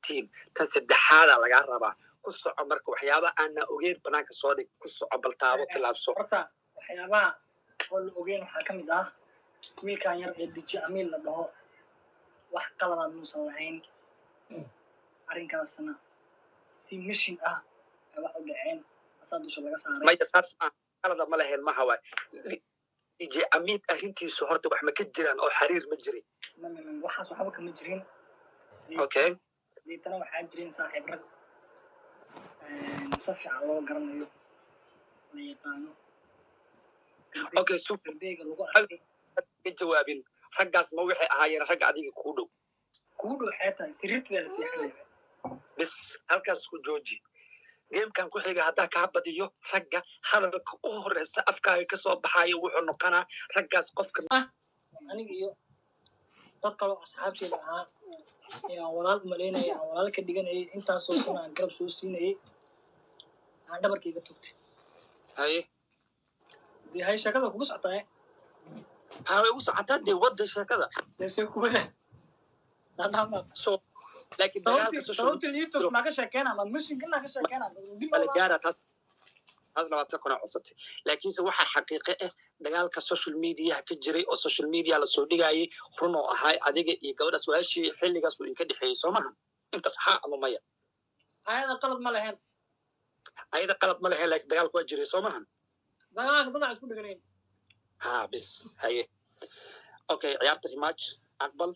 team tan saddexaada laga rabaa ku soco marka waxyaaba aan ogeyn banaanka soo dhig ku soco bal taabo tilaabso horta waxyaabaha oo la ogeyn waxaa ka mid ah wiilkan yar ee DJ Amiil la dhaho wax qalad muusan lahayn arrinkaasna si mission ah wax u dhaceen asaad dusha laga saaray may asaas qalad ma lahayn ma hawa DJ Amiil arrintiisu horta wax ma ka jiraan oo xiriir ma jirin waxaas waxba kama jirin okay deetana waxaa jirin saaxiib rag si fiican loo garanayo la yaqaano okay super beega lagu arkay ka jawaabin raggaas ma waxay ahaayeen rag adiga ku dhow xeetaa sirriidkeeda seexanaya bis halkaas ku jooji gamekan ku xiga haddaa kaa badiyo ragga hadalka u horeysa afkaaga ka soo baxayo wuxuu noqonaa raggaas qofka aniga iyo dad kaloo asxaabteeda ahaa aan walaal umalaynaya aan walaal ka dhiganayay intaasoo sano aan garab soo siinayay aan dhabarkayga tugtay haye dee hay sheekada kugu socotaa way ugu socotaa dee wadda sheekada dee kubada dadama so laakiin dagaalka social youtube ma ka sheekeyna ma mishinka ka sheekeyna gaara taas labaatan kuna cusubtay laakiinse waxaa xaqiiqe ah dagaalka social media ka jiray oo social media la soo dhigayay run oo ahay adiga iyo gabadhaas walaashii xilligaas uu inka dhexeeyey soo maha intaas haa ama maya ayada qalad ma lahayn laakiin dagaalku waa jiray soo maha dagaalka dadac isku dhiganayn ha bis haye okay ciyaarta rematch aqbal